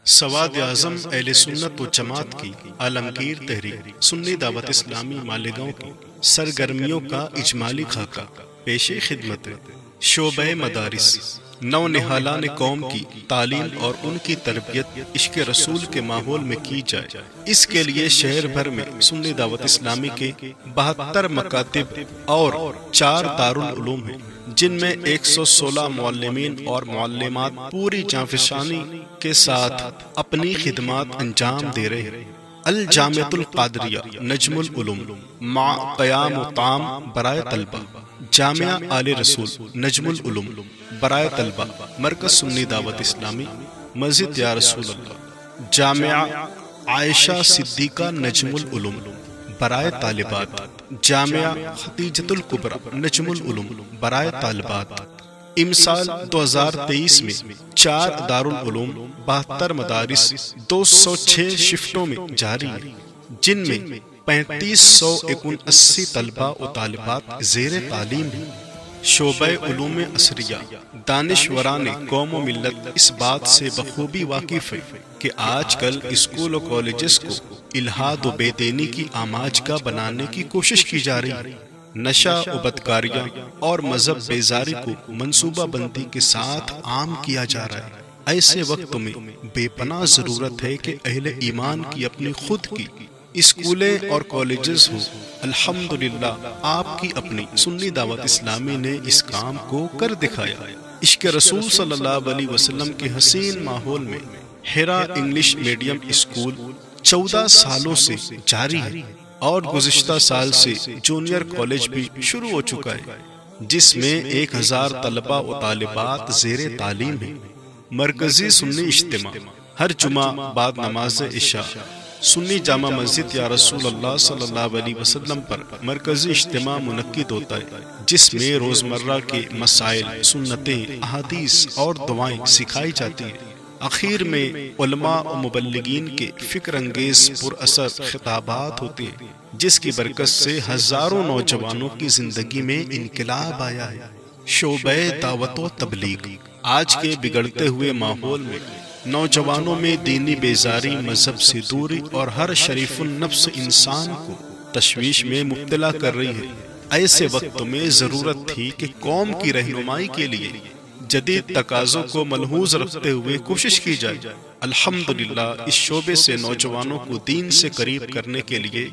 سواد اعظم اہل سنت و جماعت کی عالمگیر تحریک سنی دعوت اسلامی مالیگاؤں کی سرگرمیوں کا اجمالی خاکہ پیش خدمت ہے۔ شعبہ مدارس نو نہالان قوم کی تعلیم اور ان کی تربیت عشق رسول کے ماحول میں کی جائے، اس کے لیے شہر بھر میں سنی دعوت اسلامی کے 72 مکاتب اور 4 دارالعلوم ہیں، جن میں 116 معلمین اور معلمات پوری جانفشانی کے ساتھ اپنی خدمات انجام دے رہے ہیں۔ الجامعۃ القادریہ نجم العلوم مع قیام و طعام برائے طلبہ، جامعہ آل رسول نجم العلوم برائے طلبہ، مرکز سنی دعوت اسلامی، مسجد یا رسول اللہ، جامعہ عائشہ صدیقہ نجم العلوم برائے طالبات، جامعہ خدیجۃ الکبریٰ نجم العلوم برائے طالبات۔ امسال 2023 میں 4 دارالعلوم، 72 مدارس، 206 شفٹوں میں جاری ہیں، جن میں 3579 طلبہ و طالبات زیر تعلیم ہیں۔ شعبہ علوم عصریہ دانشوران قوم و ملت اس بات سے بخوبی واقف ہے کہ آج کل اسکول و کالجز کو الحاد و بے دینی کی آماج کا بنانے کی کوشش کی جا رہی ہے۔ نشہ و بدکاریاں اور مذہب بیزاری کو منصوبہ بندی کے ساتھ عام کیا جا رہا ہے۔ ایسے وقت میں بے پناہ ضرورت ہے کہ اہل ایمان کی اپنی خود کی اسکولیں اور کالجز ہو۔ الحمدللہ آپ کی اپنی سنی دعوت اسلامی نے اس کام کو کر دکھایا۔ عشق رسول صلی اللہ علیہ وسلم کے حسین ماحول میں حرا انگلش میڈیم اسکول 14 سالوں سے جاری ہے اور گزشتہ سال سے جونیئر کالج بھی شروع ہو چکا ہے، جس میں 1000 طلبہ و طالبات زیر تعلیم ہیں۔ مرکزی سنی اجتماع ہر جمعہ بعد نماز عشاء سنی جامع مسجد یا رسول اللہ صلی اللہ علیہ وسلم پر مرکزی اجتماع منعقد ہوتا ہے، جس میں روزمرہ کے مسائل، سنتیں، احادیث اور دعائیں سکھائی جاتی ہیں۔ اخیر میں علماء و مبلغین کے فکر انگیز پر اثر خطابات ہوتے ہیں، جس کی برکت سے ہزاروں نوجوانوں کی زندگی میں انقلاب آیا ہے۔ شعبہ دعوت و تبلیغ آج کے بگڑتے ہوئے ماحول میں نوجوانوں میں دینی بیزاری، مذہب سے دوری اور ہر شریف النفس انسان کو تشویش میں مبتلا کر رہی ہے۔ ایسے وقت میں ضرورت تھی کہ قوم کی رہنمائی کے لیے جدید تقاضوں کو ملحوظ رکھتے ہوئے کوشش کی جائے۔ الحمدللہ اس شعبے سے نوجوانوں کو دین سے قریب کرنے کے لیے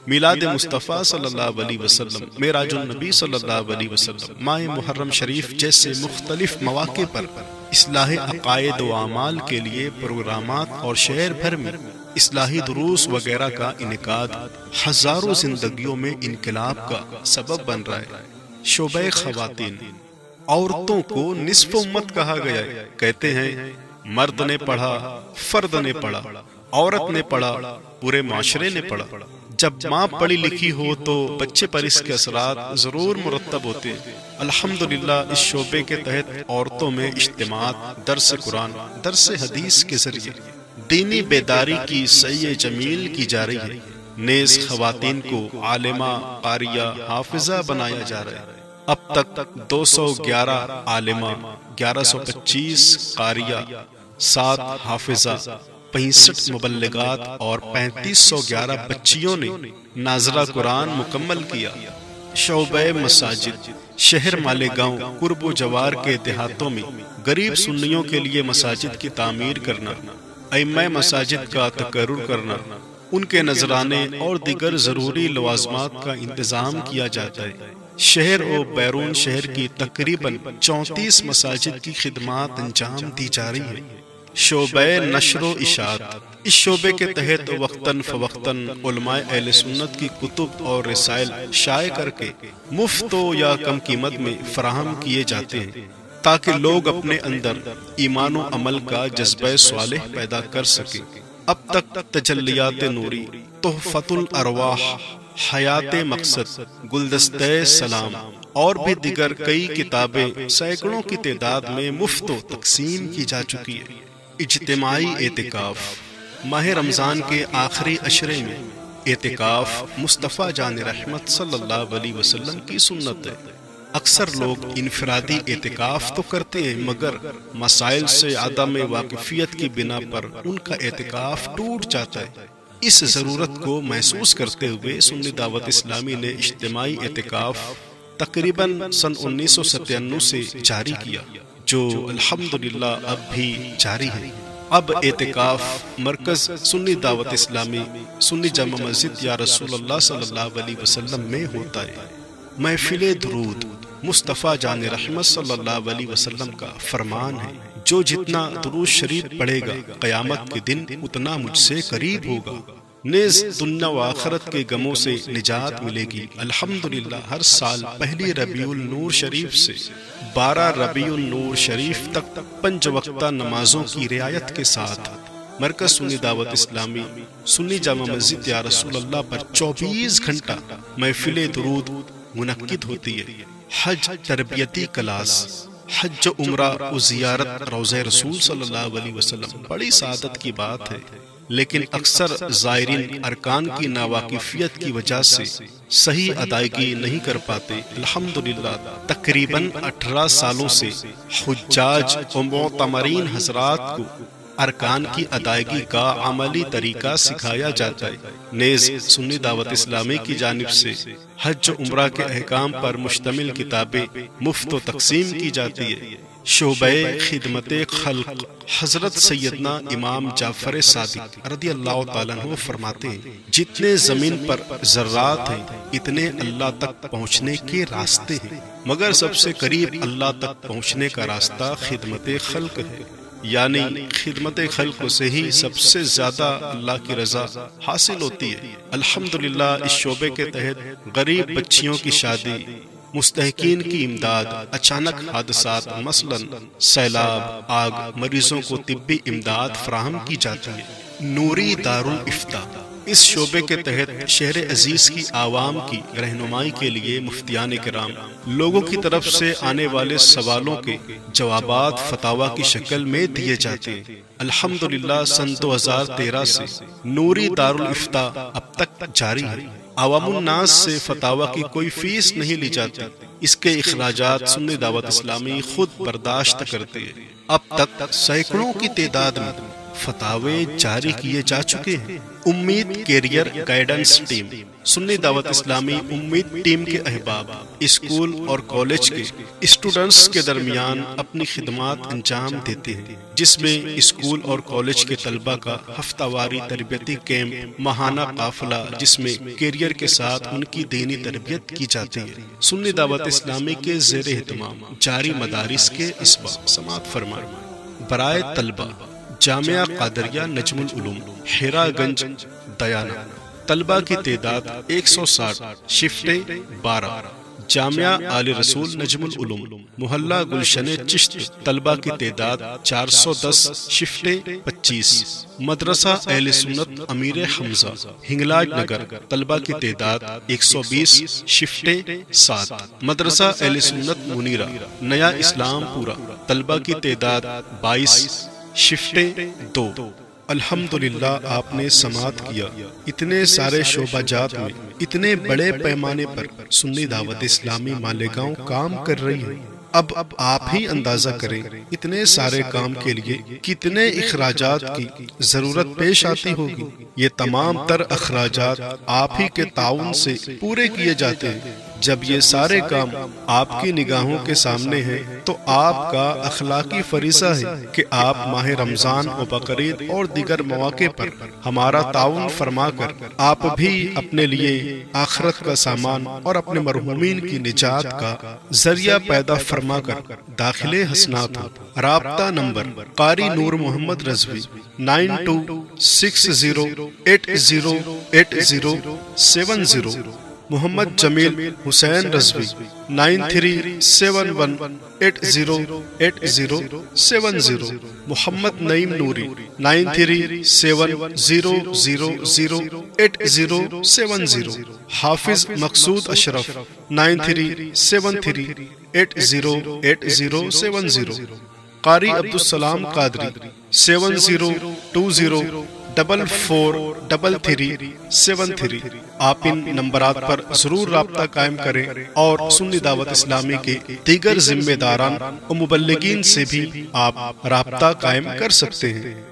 میلاد مصطفیٰ صلی اللہ علیہ وسلم، معراج النبی صلی اللہ علیہ وسلم، ماہ محرم شریف جیسے مختلف مواقع پر اصلاح عقائد و اعمال کے لیے پروگرامات اور شہر بھر میں اصلاحی دروس وغیرہ کا انعقاد ہزاروں زندگیوں میں انقلاب کا سبب بن رہا ہے۔ شعبہ خواتین عورتوں کو نصف امت کہا گیا ہے۔ کہتے ہیں مرد نے پڑھا، فرد نے پڑھا، عورت نے پڑھا، پورے معاشرے نے پڑھا۔ جب ماں پڑھی لکھی ہو تو بچے پر اس کے اثرات ضرور مرتب ہوتے ہیں۔ الحمدللہ اس شعبے کے تحت عورتوں میں اجتماعات، درس قرآن، درس حدیث کے ذریعے دینی بیداری کی سعی جمیل کی جا رہی ہے۔ نیز خواتین کو عالمہ، قاریہ، حافظہ بنایا جا رہا ہے۔ اب تک 211 عالمہ، 1125 قاریہ، 7 حافظہ، 65 مبلغات اور 3511 بچیوں نے ناظرہ قرآن مکمل کیا۔ شعبہ مساجد شہر مالیگاؤں، قرب و جوار کے دیہاتوں میں غریب سنیوں کے لیے مساجد کی تعمیر کرنا، ائمہ مساجد کا تقرر کرنا، ان کے نذرانے اور دیگر ضروری لوازمات کا انتظام کیا جاتا ہے۔ شہر و بیرون شہر کی تقریباً 34 مساجد کی خدمات انجام دی جا رہی ہے۔ شعبہ نشر و اشاعت اس شعبے کے تحت وقتاً فوقتاً علماء اہل سنت کی کتب اور رسائل شائع کر کے مفت و یا کم قیمت میں فراہم کیے جاتے ہیں، تاکہ لوگ اپنے اندر ایمان و عمل کا جذبہ صالح پیدا کر سکیں۔ اب تک تجلیات نوری، تحفۃ الارواح، حیات مقصد، گلدستہ سلام اور بھی دیگر کئی کتابیں سینکڑوں کی تعداد میں مفت و تقسیم کی جا چکی ہے۔ اجتماعی اعتکاف ماہ رمضان کے آخری عشرے میں اعتکاف مصطفیٰ جان رحمت صلی اللہ علیہ وسلم کی سنت ہے۔ اکثر لوگ انفرادی اعتکاف تو کرتے ہیں مگر مسائل سے عدم واقفیت کی بنا پر ان کا اعتکاف ٹوٹ جاتا ہے۔ اس ضرورت کو محسوس کرتے ہوئے سنی دعوت اسلامی نے اجتماعی اعتکاف تقریباً سن 1997 سے جاری کیا، جو الحمدللہ اب بھی جاری ہے۔ اب اعتکاف مرکز سنی دعوت اسلامی سنی جامع مسجد یا رسول اللہ صلی اللہ علیہ وسلم میں ہوتا ہے۔ محفل درود مصطفیٰ جان رحمت صلی اللہ علیہ وسلم کا فرمان ہے، جو جتنا درود شریف پڑھے گا قیامت کے دن اتنا مجھ سے قریب ہوگا، نیز دنیا و آخرت کے غموں سے نجات ملے گی۔ الحمدللہ ہر سال پہلی ربیع النور شریف سے 12 ربیع النور شریف تک 5 وقتہ نمازوں کی رعایت کے ساتھ مرکز سنی دعوت اسلامی سنی جامع مسجد یا رسول اللہ پر 24 گھنٹہ محفل درود منعقد ہوتی ہے۔ حج تربیتی کلاس، حج و عمرہ و زیارت روضہ رسول صلی اللہ علیہ وسلم بڑی سعادت کی بات ہے، لیکن اکثر زائرین ارکان کی ناواقفیت کی وجہ سے صحیح ادائیگی نہیں کر پاتے۔ الحمدللہ تقریباً 18 سالوں سے حجاج و معتمرین حضرات کو ارکان کی ادائیگی کا عملی طریقہ سکھایا جاتا ہے، نیز سنی دعوت اسلامی کی جانب سے حج و عمرہ کے احکام پر مشتمل کتابیں مفت و تقسیم کی جاتی ہے۔ شعبہ خدمت خلق حضرت سیدنا امام جعفر صادق رضی اللہ تعالیٰ عنہ فرماتے ہیں، جتنے زمین پر ذرات ہیں اتنے اللہ تک پہنچنے کے راستے ہیں، مگر سب سے قریب اللہ تک پہنچنے کا راستہ خدمت خلق ہے، یعنی خدمت خلق سے ہی سب سے زیادہ اللہ کی رضا حاصل ہوتی ہے۔ الحمدللہ اس شعبے کے تحت غریب بچیوں کی شادی، مستحقین کی امداد، اچانک حادثات مثلا سیلاب، آگ، مریضوں کو طبی امداد فراہم کی جاتی ہے۔ نوری دارالافتاء اس شعبے کے تحت شہر عزیز کی عوام کی رہنمائی کے لیے مفتیان کرام لوگوں کی طرف سے آنے والے سوالوں کے جوابات فتاوی کی شکل میں دیے جاتے ہیں۔ الحمدللہ سن 2013 سے نوری دارالافتاء اب تک جاری ہے۔ عوام الناس سے فتاوی کی کوئی فیس نہیں لی جاتی، اس کے اخراجات سنی دعوت اسلامی خود برداشت کرتے ہیں۔ اب تک سینکڑوں کی تعداد میں فتاوے جاری کیے جا چکے ہیں۔ امید کیریئر گائیڈنس ٹیم سنی دعوت اسلامی امید ٹیم کے احباب اسکول اور کالج کے اسٹوڈنٹس کے درمیان اپنی خدمات انجام دیتے ہیں، جس میں اسکول اور کالج کے طلبہ کا ہفتہ واری تربیتی کیمپ، ماہانہ قافلہ جس میں کیریئر کے ساتھ ان کی دینی تربیت کی جاتی ہے۔ سنی دعوت اسلامی کے زیر اہتمام جاری مدارس کے اسباب سماعت فرمائیں۔ برائے طلبہ جامعہ قادریہ نجم العلوم حرا گنج دیانہ، طلبہ کی تعداد 160، شفٹیں 12۔ جامعہ آل رسول نجم العلوم محلہ گلشن چشت، طلبہ کی تعداد 410، شفٹیں 25۔ مدرسہ اہل سنت امیر حمزہ ہنگلاج نگر، طلبہ کی تعداد 120، شفٹیں 7۔ مدرسہ اہل سنت منیرہ نیا اسلام پورہ، طلبہ کی تعداد 22، شفٹیں 2۔ الحمدللہ آپ نے سماعت کیا، اتنے سارے شعبہ جات میں اتنے بڑے پیمانے پر سنی دعوت اسلامی مالیگاؤں کام کر رہی ہے۔ اب آپ ہی اندازہ کریں اتنے سارے کام کے لیے کتنے اخراجات کی ضرورت پیش آتی ہوگی۔ یہ تمام تر اخراجات آپ ہی کے تعاون سے پورے کیے جاتے ہیں۔ جب یہ سارے کام آپ کی نگاہوں کے سامنے ہیں تو آپ کا اخلاقی فریضہ ہے کہ آپ ماہ رمضان و بقرعید اور دیگر مواقع پر ہمارا تعاون فرما کر آپ بھی اپنے لیے آخرت کا سامان اور اپنے مرحومین کی نجات کا ذریعہ پیدا فرما کر داخل حسنات ہو۔ رابطہ نمبر قاری نور محمد رضوی 9260808070، محمد جمیل حسین رضوی 9371808070، محمد نعیم نوری 9370008070، حافظ مقصود اشرف 9373808070، قاری عبدالسلام قادری 7020 943373 آپ ان نمبرات پر ضرور رابطہ قائم کریں اور سنی دعوت اسلامی کے دیگر ذمہ داران و مبلغین سے بھی آپ رابطہ قائم کر سکتے ہیں۔